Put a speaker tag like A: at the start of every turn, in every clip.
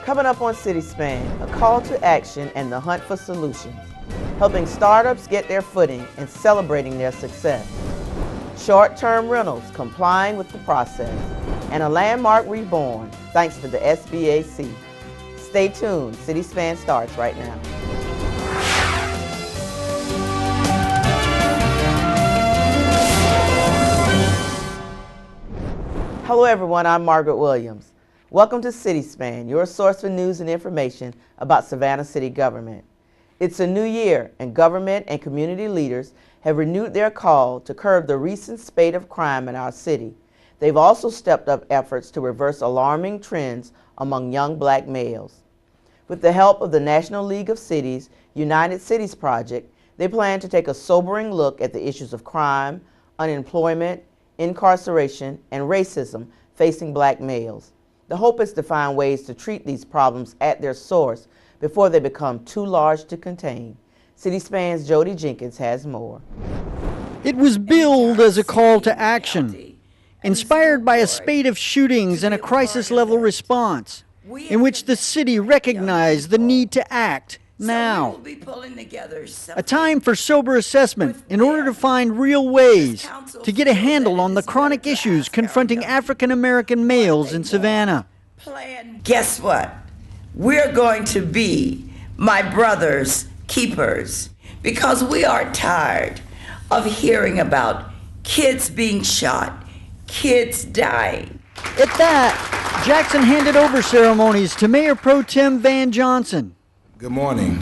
A: Coming up on CitySpan, a call to action and the hunt for solutions, helping startups get their footing and celebrating their success. Short-term rentals complying with the process, and a landmark reborn thanks to the SBAC. Stay tuned, CitySpan starts right now. Hello everyone, I'm Margaret Williams. Welcome to CitySpan, your source for news and information about Savannah City government. It's a new year, and government and community leaders have renewed their call to curb the recent spate of crime in our city. They've also stepped up efforts to reverse alarming trends among young black males. With the help of the National League of Cities United Cities Project, they plan to take a sobering look at the issues of crime, unemployment, incarceration, and racism facing black males. The hope is to find ways to treat these problems at their source before they become too large to contain. CitySpan's Jody Jenkins has more.
B: It was billed as a call to action, inspired by a spate of shootings and a crisis-level response, in which the city recognized the need to act now. A time for sober assessment in order to find real ways to get a handle on the chronic issues confronting African American males in Savannah.
C: Guess what? We're going to be my brother's keepers because we are tired of hearing about kids being shot, kids dying.
B: At that, Jackson handed over ceremonies to Mayor Pro Tem Van Johnson.
D: Good morning.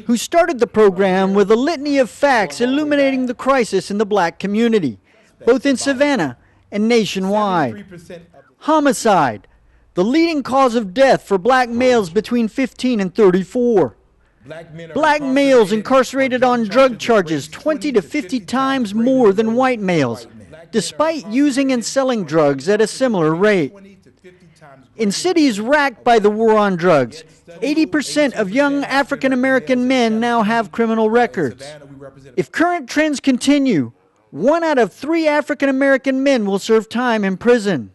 B: Who started the program with a litany of facts illuminating the crisis in the black community, both in Savannah and nationwide. Homicide, the leading cause of death for black males between 15 and 34. Black males incarcerated on drug charges 20 to 50 times more than white males, despite using and selling drugs at a similar rate. In cities racked by the war on drugs, 80% of young African American men now have criminal records. If current trends continue, 1 out of 3 African American men will serve time in prison.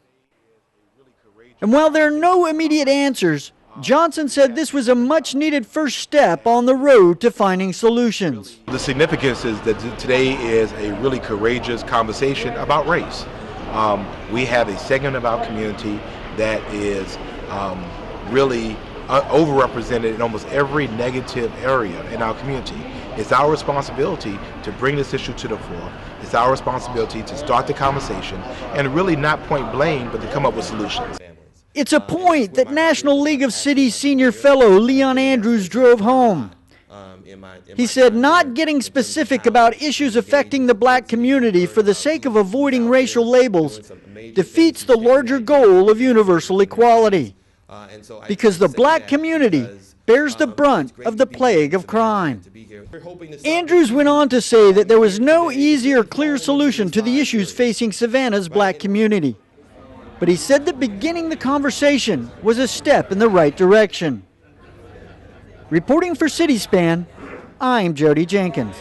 B: And while there are no immediate answers, Johnson said this was a much-needed first step on the road to finding solutions.
E: The significance is that today is a really courageous conversation about race. We have a segment of our community that is really overrepresented in almost every negative area in our community. It's our responsibility to bring this issue to the fore. It's our responsibility to start the conversation and really not point blame, but to come up with solutions.
B: It's a point that National League of Cities senior fellow Leon Andrews drove home. He said not getting specific about issues affecting the black community for the sake of avoiding racial labels defeats the larger goal of universal equality, because the black community bears the brunt of the plague of crime. Andrews went on to say that there was no easy or clear solution to the issues facing Savannah's black community, but he said that beginning the conversation was a step in the right direction. Reporting for CitySpan, I'm Jody Jenkins.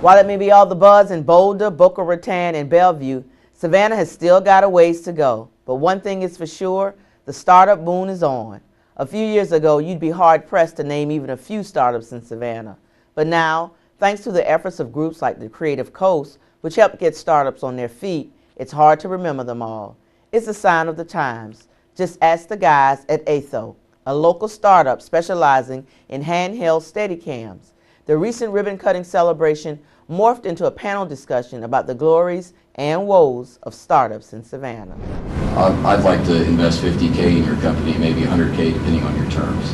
A: While it may be all the buzz in Boulder, Boca Raton, and Bellevue, Savannah has still got a ways to go. But one thing is for sure, the startup boom is on. A few years ago, you'd be hard-pressed to name even a few startups in Savannah. But now, thanks to the efforts of groups like the Creative Coast, which help get startups on their feet, it's hard to remember them all. It's a sign of the times. Just ask the guys at Atho, a local startup specializing in handheld Steadicams. The recent ribbon-cutting celebration morphed into a panel discussion about the glories and woes of startups in Savannah.
F: I'd like to invest $50K in your company, maybe $100K depending on your terms.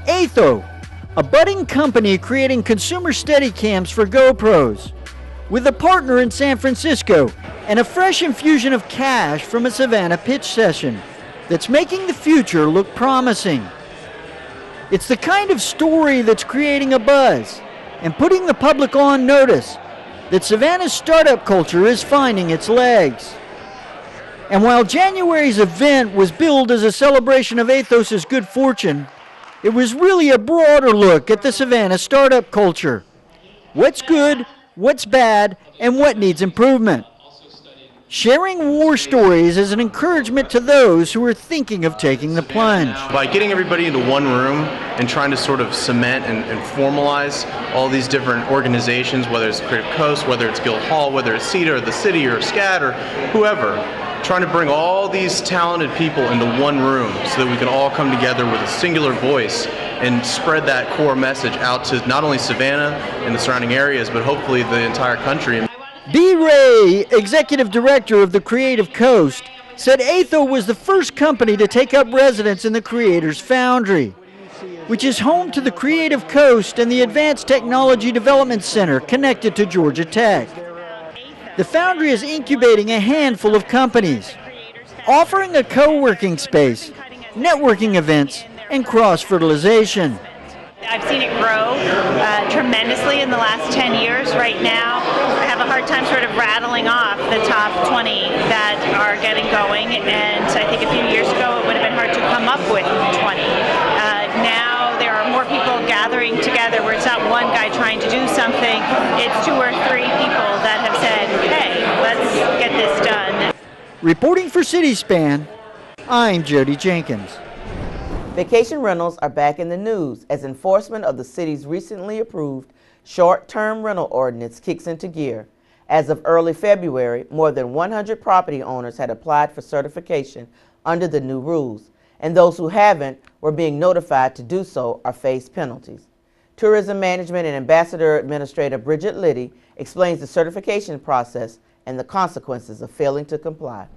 B: Atho, a budding company creating consumer Steadicams for GoPros, with a partner in San Francisco and a fresh infusion of cash from a Savannah pitch session that's making the future look promising. It's the kind of story that's creating a buzz and putting the public on notice that Savannah's startup culture is finding its legs. And while January's event was billed as a celebration of Athos' good fortune, it was really a broader look at the Savannah startup culture. What's good, what's bad, and what needs improvement. sharing war stories as an encouragement to those who are thinking of taking the plunge.
D: By getting everybody into one room and trying to sort of cement and formalize all these different organizations, whether it's Creative Coast, whether it's Guildhall, whether it's CETA or the city or SCAD or whoever, trying to bring all these talented people into one room so that we can all come together with a singular voice and spread that core message out to not only Savannah and the surrounding areas, but hopefully the entire country.
B: B. Ray, executive director of the Creative Coast, said Atho was the first company to take up residence in the Creators Foundry, which is home to the Creative Coast and the Advanced Technology Development Center connected to Georgia Tech. The Foundry is incubating a handful of companies, offering a co-working space, networking events, and cross-fertilization.
G: I've seen it grow tremendously in the last 10 years. Right now, I have a hard time sort of rattling off the top 20 that are getting going, and I think a few years ago it would have been hard to come up with 20. Now there are more people gathering together where it's not one guy trying to do something, it's 2 or 3 people that have said, hey, let's get this done.
B: Reporting for CitySpan, I'm Jody Jenkins.
A: Vacation rentals are back in the news as enforcement of the city's recently approved short-term rental ordinance kicks into gear. As of early February, more than 100 property owners had applied for certification under the new rules, and those who haven't were being notified to do so or face penalties. Tourism Management and Ambassador Administrator Bridget Liddy explains the certification process and the consequences of failing to comply.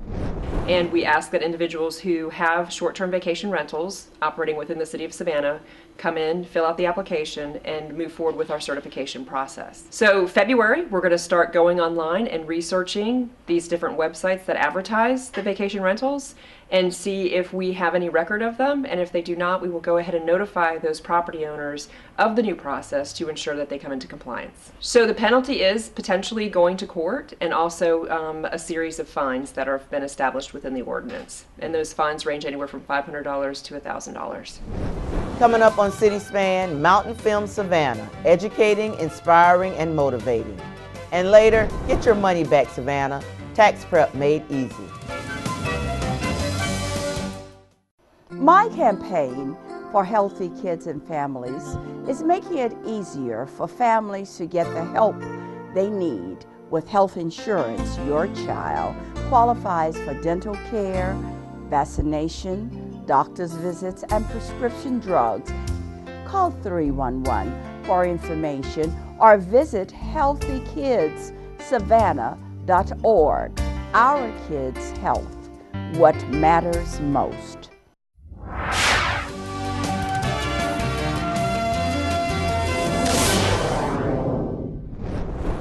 H: And we ask that individuals who have short-term vacation rentals operating within the city of Savannah come in, fill out the application, and move forward with our certification process. So February, we're going to start going online and researching these different websites that advertise the vacation rentals and see if we have any record of them, and if they do not, we will go ahead and notify those property owners of the new process to ensure that they come into compliance. So the penalty is potentially going to court, and also a series of fines that have been established within the ordinance, and those fines range anywhere from $500 to $1,000.
A: Coming up on CitySpan, Mountain Film Savannah, educating, inspiring, and motivating. And later, get your money back, Savannah. Tax prep made easy.
I: My campaign for healthy kids and families is making it easier for families to get the help they need with health insurance. Your child qualifies for dental care, vaccination, doctor's visits, and prescription drugs. Call 311 for information or visit healthykidssavannah.org. Our kids' health, what matters most.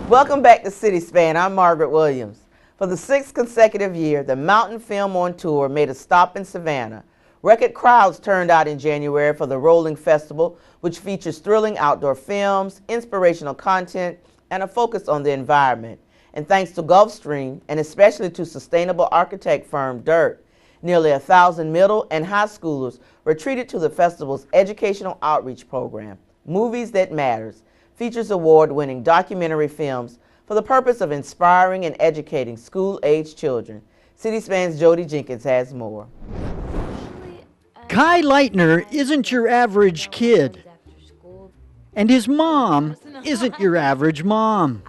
A: Welcome back to CitySpan. I'm Margaret Williams. For the 6th consecutive year, the Mountain Film on Tour made a stop in Savannah. Record crowds turned out in January for the Rolling Festival, which features thrilling outdoor films, inspirational content, and a focus on the environment. And thanks to Gulfstream, and especially to sustainable architect firm DIRT, nearly 1,000 middle and high schoolers were treated to the festival's educational outreach program, Movies That Matters, features award-winning documentary films for the purpose of inspiring and educating school-age children. CitySpan's Jody Jenkins has more.
B: Kai Leitner isn't your average kid, and his mom isn't your average mom.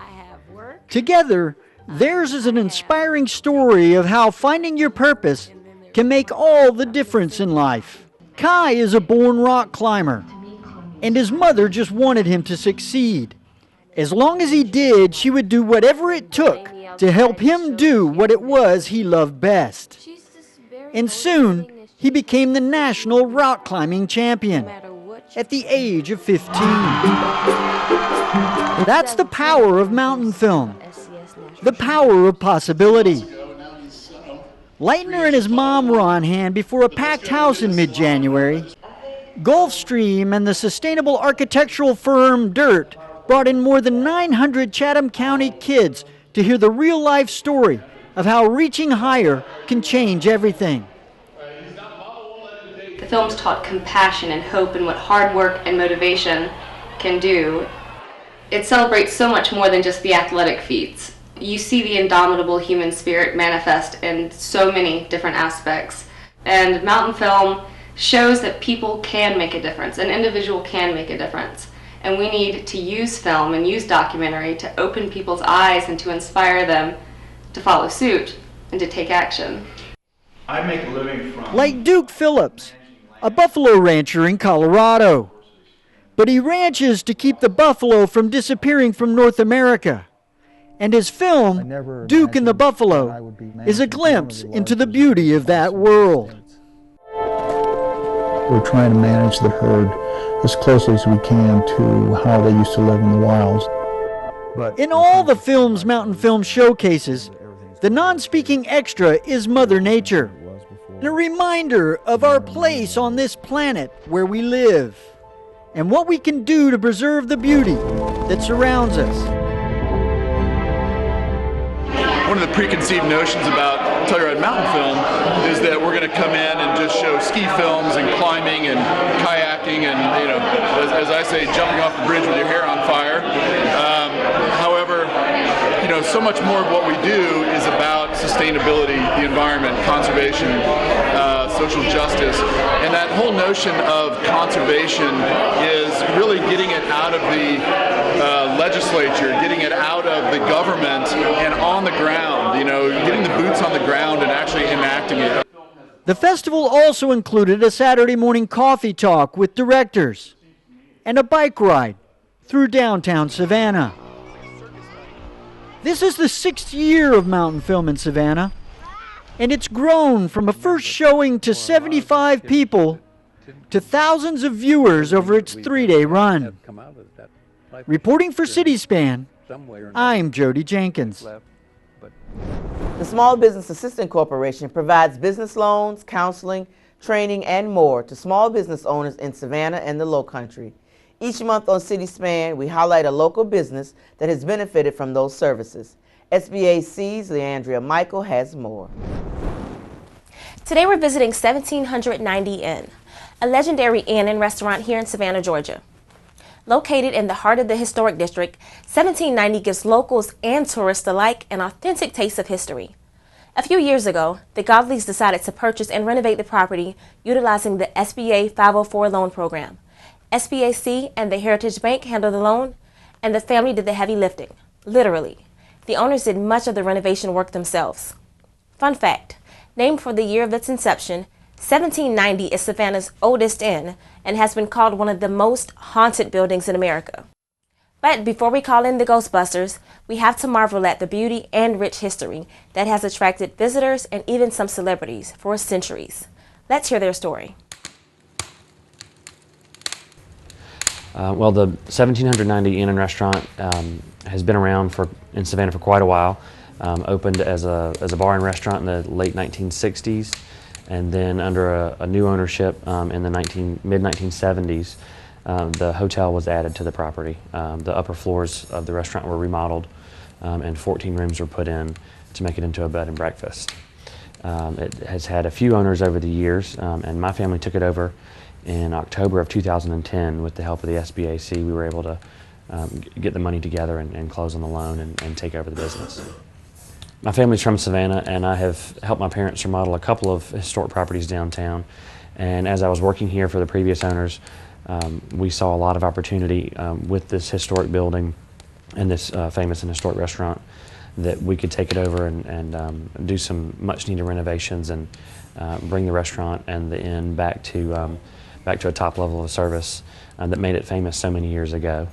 B: Together, theirs is an inspiring story of how finding your purpose can make all the difference in life. Kai is a born rock climber, and his mother just wanted him to succeed. As long as he did, she would do whatever it took to help him do what it was he loved best. And soon, he became the national rock climbing champion at the age of 15. That's the power of mountain film, the power of possibility. Leitner and his mom were on hand before a packed house in mid-January. Gulfstream and the sustainable architectural firm DIRT brought in more than 900 Chatham County kids to hear the real-life story of how reaching higher can change everything.
J: The films taught compassion and hope and what hard work and motivation can do. It celebrates so much more than just the athletic feats. you see the indomitable human spirit manifest in so many different aspects. And Mountain Film shows that people can make a difference, an individual can make a difference. And we need to use film and use documentary to open people's eyes and to inspire them to follow suit and to take action.
K: I make a living from...
B: Like Duke Phillips, a buffalo rancher in Colorado. But he ranches to keep the buffalo from disappearing from North America. And his film, Duke and the Buffalo, is a glimpse into the beauty of that world.
L: We're trying to manage the herd as closely as we can to how they used to live in the wilds.
B: In all the film's Mountain Film showcases, the non-speaking extra is Mother Nature, and a reminder of our place on this planet where we live, and what we can do to preserve the beauty that surrounds us.
K: One of the preconceived notions about Telluride Mountain Film is that we're going to come in and just show ski films and climbing and kayaking and, you know, as I say, jumping off the bridge with your hair on fire. However, you know, so much more of what we do is about sustainability, the environment, conservation, social justice, and that whole notion of conservation is really getting it out of the legislature, getting it out of the government and on the ground, you know, getting the boots on the ground and actually enacting it.
B: The festival also included a Saturday morning coffee talk with directors and a bike ride through downtown Savannah. This is the 6th year of Mountain Film in Savannah, and it's grown from a first showing to 75 people to thousands of viewers over its 3-day run. Reporting for CitySpan, I'm Jody Jenkins.
A: The Small Business Assistance Corporation provides business loans, counseling, training, and more to small business owners in Savannah and the Lowcountry. Each month on CitySpan, we highlight a local business that has benefited from those services. SBAC's Leandria Michael has more.
M: Today we're visiting 1790 Inn, a legendary inn and restaurant here in Savannah, Georgia. Located in the heart of the historic district, 1790 gives locals and tourists alike an authentic taste of history. A few years ago, the Godleys decided to purchase and renovate the property utilizing the SBA 504 loan program. SBAC and the Heritage Bank handled the loan, and the family did the heavy lifting, literally. The owners did much of the renovation work themselves. Fun fact, named for the year of its inception, 1790 is Savannah's oldest inn and has been called one of the most haunted buildings in America. But before we call in the Ghostbusters, we have to marvel at the beauty and rich history that has attracted visitors and even some celebrities for centuries. Let's hear their story.
N: Well, the 1790 Inn and Restaurant has been around in Savannah for quite a while. Opened as a bar and restaurant in the late 1960s, and then under a new ownership in the mid-1970s, the hotel was added to the property. The upper floors of the restaurant were remodeled, and 14 rooms were put in to make it into a bed and breakfast. It has had a few owners over the years, and my family took it over in October of 2010 with the help of the SBAC. We were able to get the money together and close on the loan and take over the business. My family's from Savannah, and I have helped my parents remodel a couple of historic properties downtown. And as I was working here for the previous owners, we saw a lot of opportunity with this historic building and this famous and historic restaurant that we could take it over and do some much needed renovations and bring the restaurant and the inn back to a top level of service that made it famous so many years ago.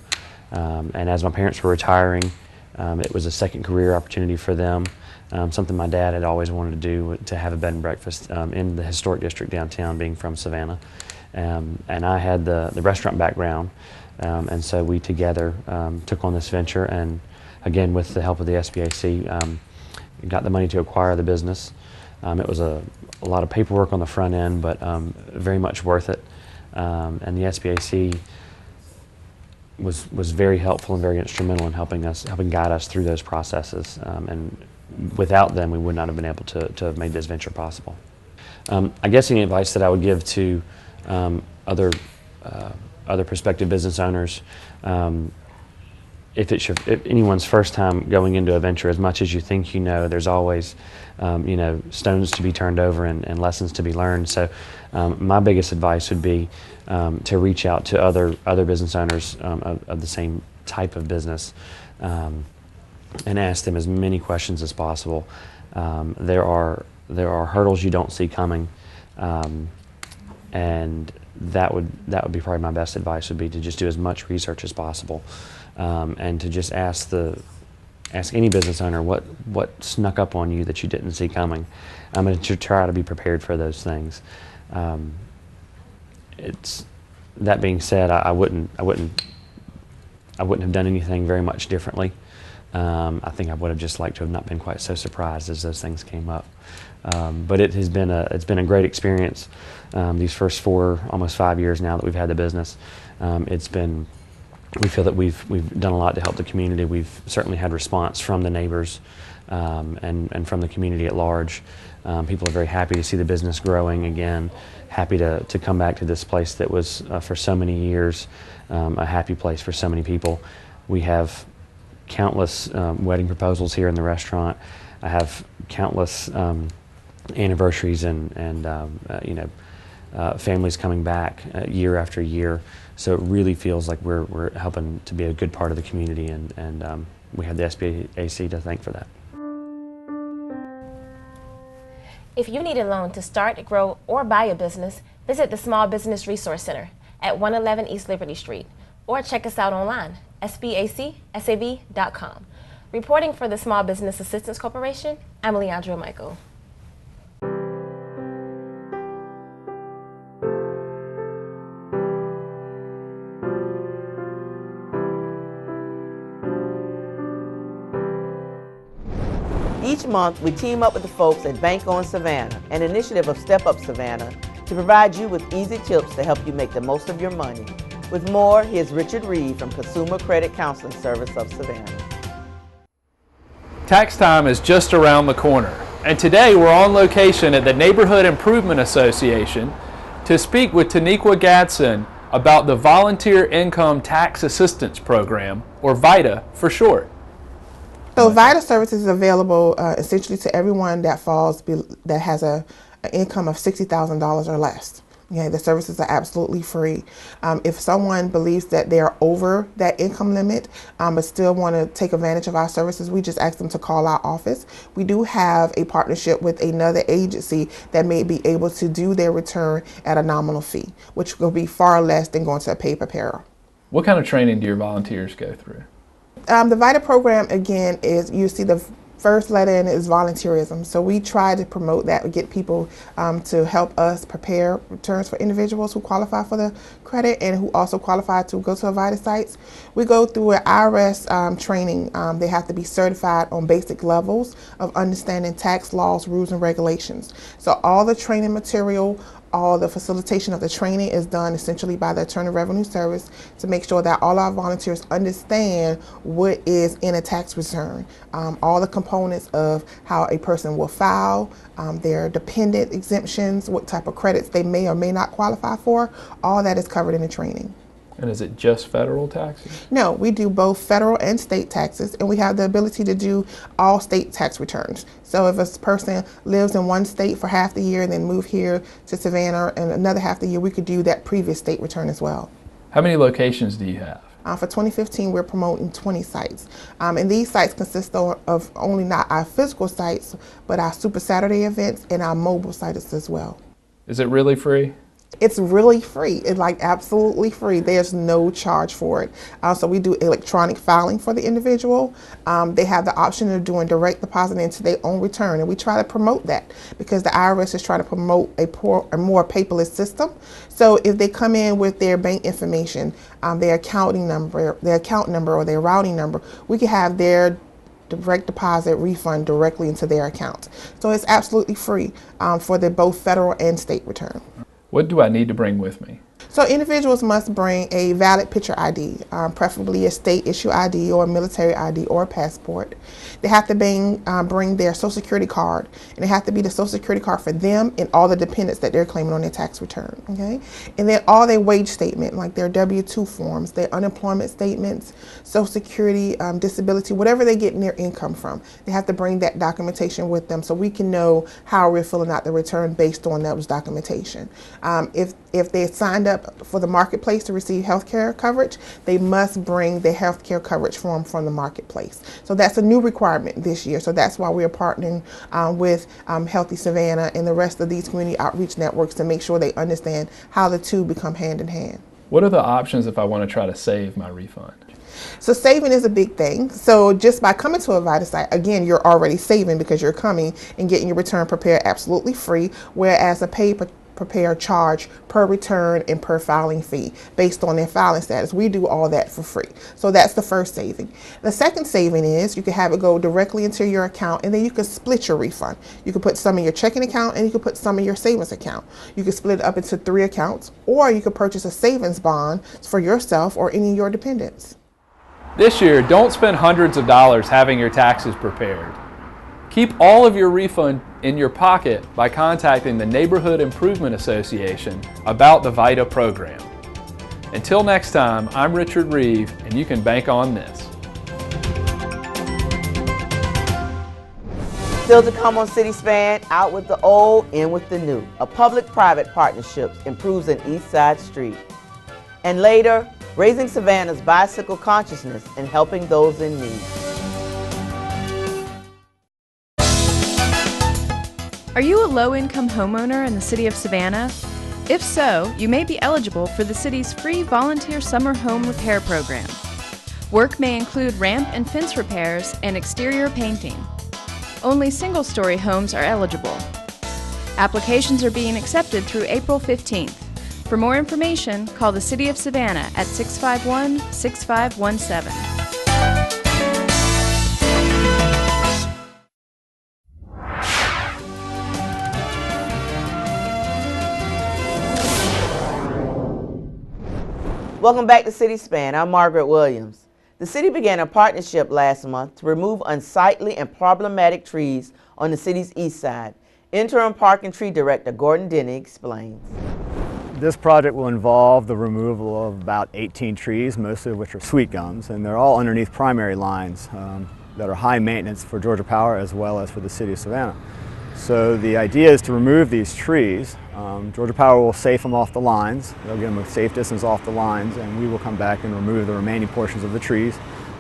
N: And as my parents were retiring, it was a second career opportunity for them, something my dad had always wanted to do, to have a bed and breakfast in the historic district downtown, being from Savannah. And I had the restaurant background, and so we together took on this venture, and again with the help of the SBAC, got the money to acquire the business. It was a lot of paperwork on the front end, but very much worth it. And the SBAC was very helpful and very instrumental in helping guide us through those processes. And without them, we would not have been able to have made this venture possible. I guess any advice that I would give to other prospective business owners, if anyone's first time going into a venture, as much as you think you know, there's always stones to be turned over and lessons to be learned. So my biggest advice would be to reach out to other business owners of the same type of business and ask them as many questions as possible. There are hurdles you don't see coming, and that would be probably my best advice, would be to just do as much research as possible, and to just ask any business owner what snuck up on you that you didn't see coming, and to try to be prepared for those things. That being said, I wouldn't have done anything very much differently. I think I would have just liked to have not been quite so surprised as those things came up. But it's been a great experience. These first almost 5 years now that we've had the business, we feel that we've done a lot to help the community. We've certainly had response from the neighbors and from the community at large. People are very happy to see the business growing again, happy to come back to this place that was for so many years a happy place for so many people. We have countless wedding proposals here in the restaurant. I have countless anniversaries and families coming back year after year. So it really feels like we're helping to be a good part of the community, and we have the SBAC to thank for that.
M: If you need a loan to start, grow, or buy a business, visit the Small Business Resource Center at 111 East Liberty Street, or check us out online, SBACSAB.com. Reporting for the Small Business Assistance Corporation, I'm Leandra Michael.
A: Each month, we team up with the folks at Bank on Savannah, an initiative of Step Up Savannah, to provide you with easy tips to help you make the most of your money. With more, here's Richard Reed from Consumer Credit Counseling Service of Savannah.
O: Tax time is just around the corner, and today we're on location at the Neighborhood Improvement Association to speak with Taniqua Gadsden about the Volunteer Income Tax Assistance Program, or VITA for short.
P: So VITA services is available essentially to everyone that has an income of $60,000 or less. Okay, the services are absolutely free. If someone believes that they are over that income limit but still want to take advantage of our services, we just ask them to call our office. We do have a partnership with another agency that may be able to do their return at a nominal fee, which will be far less than going to a paper paper.
O: What kind of training do your volunteers go through?
P: The VITA program, again, is, you see the first letter in it is volunteerism. So we try to promote that, get people to help us prepare returns for individuals who qualify for the credit and who also qualify to go to a VITA sites. We go through an IRS training. They have to be certified on basic levels of understanding tax laws, rules, and regulations. So all the training material, all the facilitation of the training is done essentially by the Internal Revenue Service to make sure that all our volunteers understand what is in a tax return. All the components of how a person will file, their dependent exemptions, what type of credits they may or may not qualify for, all that is covered in the training.
O: And is it just federal taxes?
P: No, we do both federal and state taxes, and we have the ability to do all state tax returns. So if a person lives in one state for half the year and then move here to Savannah and another half the year, we could do that previous state return as well.
O: How many locations do you have?
P: For 2015, we're promoting 20 sites. And these sites consist of only not our physical sites, but our Super Saturday events and our mobile sites as well.
O: Is it really free?
P: It's really free. It's like absolutely free. There's no charge for it. So we do electronic filing for the individual. They have the option of doing direct deposit into their own return, and we try to promote that because the IRS is trying to promote a more paperless system. So if they come in with their bank information, their account number or their routing number, we can have their direct deposit refund directly into their account. So it's absolutely free for the both federal and state return.
O: What do I need to bring with me?
P: So individuals must bring a valid picture ID, preferably a state issue ID or a military ID or a passport. They have to bring their Social Security card, and it has to be the Social Security card for them and all the dependents that they're claiming on their tax return. Okay, and then all their wage statement, like their W-2 forms, their unemployment statements, Social Security, disability, whatever they get in their income from, they have to bring that documentation with them so we can know how we're filling out the return based on those documentation. If they signed up for the marketplace to receive health care coverage, they must bring the health care coverage form from the marketplace. So that's a new requirement this year. So that's why we are partnering with Healthy Savannah and the rest of these community outreach networks to make sure they understand how the two become hand in hand.
O: What are the options if I want to try to save my refund?
P: So saving is a big thing. So just by coming to a VitaSite, again, you're already saving because you're coming and getting your return prepared absolutely free, whereas a paid prepare charge per return and per filing fee based on their filing status. We do all that for free. So that's the first saving. The second saving is you can have it go directly into your account, and then you can split your refund. You can put some in your checking account and you can put some in your savings account. You can split it up into 3 accounts, or you can purchase a savings bond for yourself or any of your dependents.
O: This year, don't spend hundreds of dollars having your taxes prepared. Keep all of your refund in your pocket by contacting the Neighborhood Improvement Association about the VITA program. Until next time, I'm Richard Reeve, and you can bank on this.
A: Still to come on City Span, out with the old, in with the new. A public-private partnership improves an Eastside street. And later, raising Savannah's bicycle consciousness and helping those in need.
Q: Are you a low-income homeowner in the city of Savannah? If so, you may be eligible for the city's free volunteer summer home repair program. Work may include ramp and fence repairs and exterior painting. Only single-story homes are eligible. Applications are being accepted through April 15th. For more information, call the City of Savannah at 651-6517.
A: Welcome back to City Span. I'm Margaret Williams. The city began a partnership last month to remove unsightly and problematic trees on the city's east side. Interim Park and Tree Director Gordon Denny explains.
R: This project will involve the removal of about 18 trees, most of which are sweet gums, and they're all underneath primary lines that are high maintenance for Georgia Power as well as for the city of Savannah. So the idea is to remove these trees. Georgia Power will safe them off the lines. They'll get them a safe distance off the lines, and we will come back and remove the remaining portions of the trees.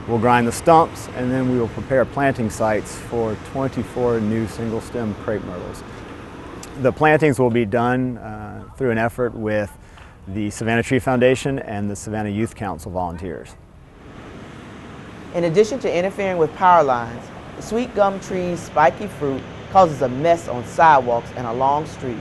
R: We'll grind the stumps, and then we will prepare planting sites for 24 new single stem crepe myrtles. The plantings will be done through an effort with the Savannah Tree Foundation and the Savannah Youth Council volunteers.
A: In addition to interfering with power lines, the sweet gum tree's spiky fruit causes a mess on sidewalks and along streets.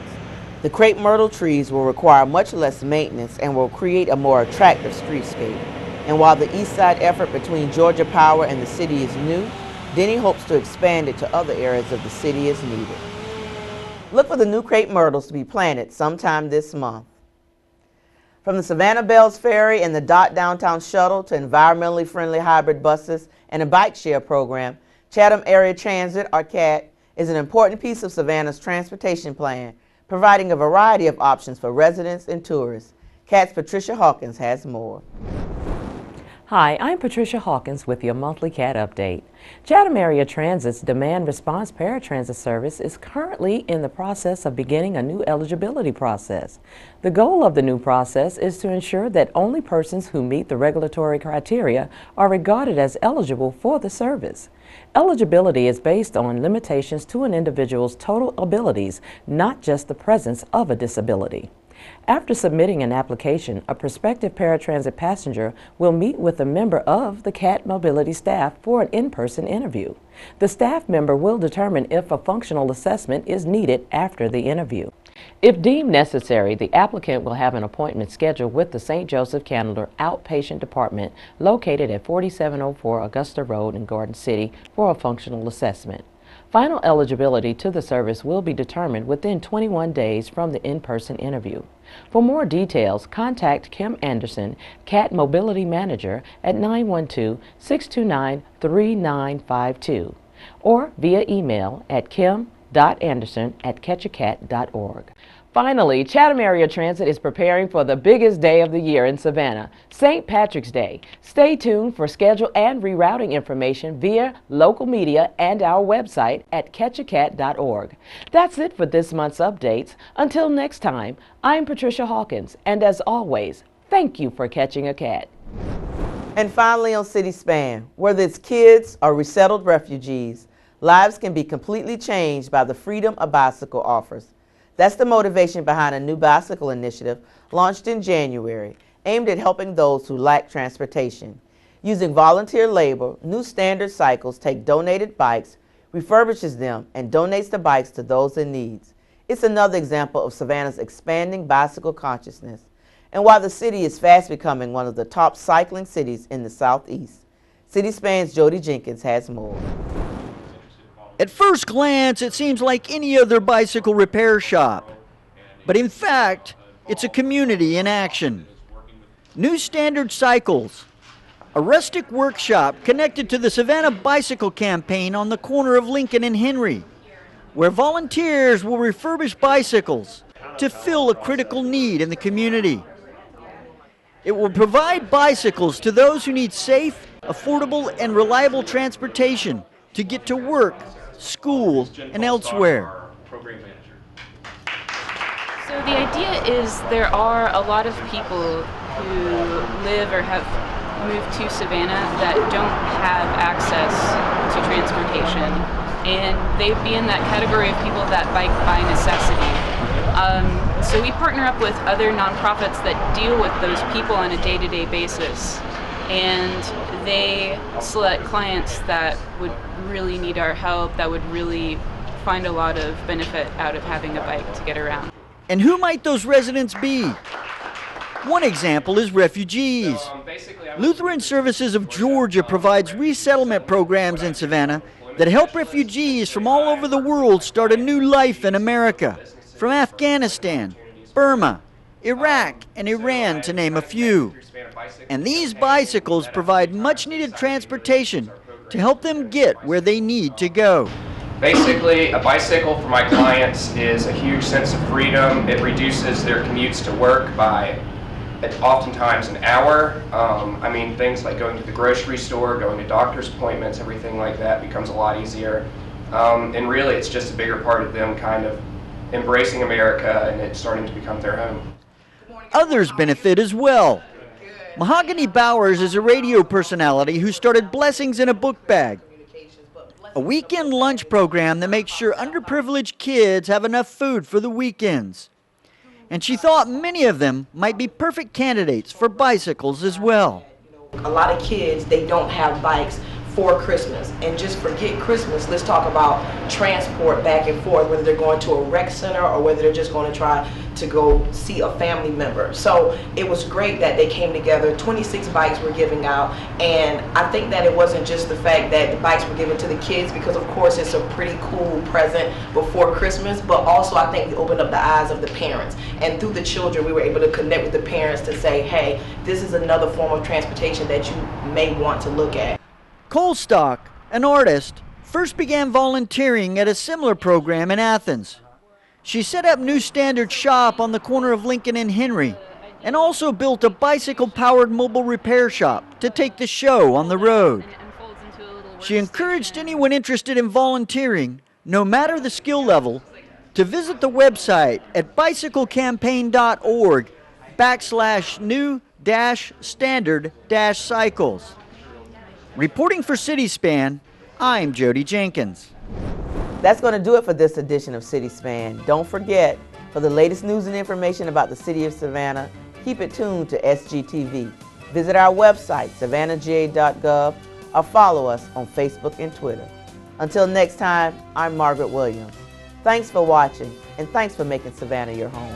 A: The crepe myrtle trees will require much less maintenance and will create a more attractive streetscape. And while the east side effort between Georgia Power and the city is new, Denny hopes to expand it to other areas of the city as needed. Look for the new crepe myrtles to be planted sometime this month. From the Savannah Bells Ferry and the DOT Downtown Shuttle to environmentally friendly hybrid buses and a bike share program, Chatham Area Transit, or CAT, is an important piece of Savannah's transportation plan, providing a variety of options for residents and tourists. CAT's Patricia Hawkins has more.
S: Hi, I'm Patricia Hawkins with your monthly CAT update. Chatham Area Transit's Demand Response Paratransit service is currently in the process of beginning a new eligibility process. The goal of the new process is to ensure that only persons who meet the regulatory criteria are regarded as eligible for the service. Eligibility is based on limitations to an individual's total abilities, not just the presence of a disability. After submitting an application, a prospective paratransit passenger will meet with a member of the CAT Mobility staff for an in-person interview. The staff member will determine if a functional assessment is needed after the interview. If deemed necessary, the applicant will have an appointment scheduled with the St. Joseph Candler Outpatient Department located at 4704 Augusta Road in Garden City for a functional assessment. Final eligibility to the service will be determined within 21 days from the in-person interview. For more details, contact Kim Anderson, CAT Mobility Manager at 912-629-3952 or via email at kim.anderson@catchacat.org. Finally, Chatham Area Transit is preparing for the biggest day of the year in Savannah, St. Patrick's Day. Stay tuned for schedule and rerouting information via local media and our website at catchacat.org. That's it for this month's updates. Until next time, I'm Patricia Hawkins, and as always, thank you for catching a cat.
A: And finally on City Span, whether it's kids or resettled refugees, lives can be completely changed by the freedom a bicycle offers. That's the motivation behind a new bicycle initiative launched in January, aimed at helping those who lack transportation. Using volunteer labor, New Standard Cycles take donated bikes, refurbishes them, and donates the bikes to those in need. It's another example of Savannah's expanding bicycle consciousness, and while the city is fast becoming one of the top cycling cities in the Southeast. City Span's Jody Jenkins has more.
B: At first glance, it seems like any other bicycle repair shop. But in fact, it's a community in action. New Standard Cycles, a rustic workshop connected to the Savannah Bicycle Campaign on the corner of Lincoln and Henry, where volunteers will refurbish bicycles to fill a critical need in the community. It will provide bicycles to those who need safe, affordable, and reliable transportation to get to work, school, and elsewhere.
T: So the idea is there are a lot of people who live or have moved to Savannah that don't have access to transportation, and they'd be in that category of people that bike by necessity. So we partner up with other nonprofits that deal with those people on a day-to-day basis, and they select clients that would really need our help, that would really find a lot of benefit out of having a bike to get around.
B: And who might those residents be? One example is refugees. Lutheran Services of Georgia provides resettlement programs in Savannah that help refugees from all over the world start a new life in America, from Afghanistan, Burma, Iraq, and Iran, to name a few. And these bicycles provide much-needed transportation to help them get where they need to go.
U: Basically, a bicycle for my clients is a huge sense of freedom. It reduces their commutes to work by oftentimes an hour. I mean, things like going to the grocery store, going to doctor's appointments, everything like that becomes a lot easier. And really, it's just a bigger part of them kind of embracing America, and it's starting to become their home.
B: Others benefit as well. Mahogany Bowers is a radio personality who started Blessings in a Book Bag, a weekend lunch program that makes sure underprivileged kids have enough food for the weekends. And she thought many of them might be perfect candidates for bicycles as well.
V: A lot of kids, they don't have bikes for Christmas, and just forget Christmas, let's talk about transport back and forth, whether they're going to a rec center or whether they're just going to try to go see a family member. So it was great that they came together. 26 bikes were giving out, and I think that it wasn't just the fact that the bikes were given to the kids, because of course it's a pretty cool present before Christmas, but also I think we opened up the eyes of the parents, and through the children we were able to connect with the parents to say, hey, this is another form of transportation that you may want to look at.
B: Cole Stock, an artist, first began volunteering at a similar program in Athens. She set up New Standard Shop on the corner of Lincoln and Henry, and also built a bicycle-powered mobile repair shop to take the show on the road. She encouraged anyone interested in volunteering, no matter the skill level, to visit the website at bicyclecampaign.org/new-standard-cycles. Reporting for City Span, I'm Jody Jenkins.
A: That's going to do it for this edition of City Span. Don't forget, for the latest news and information about the City of Savannah, keep it tuned to SGTV. Visit our website, savannahga.gov, or follow us on Facebook and Twitter. Until next time, I'm Margaret Williams. Thanks for watching, and thanks for making Savannah your home.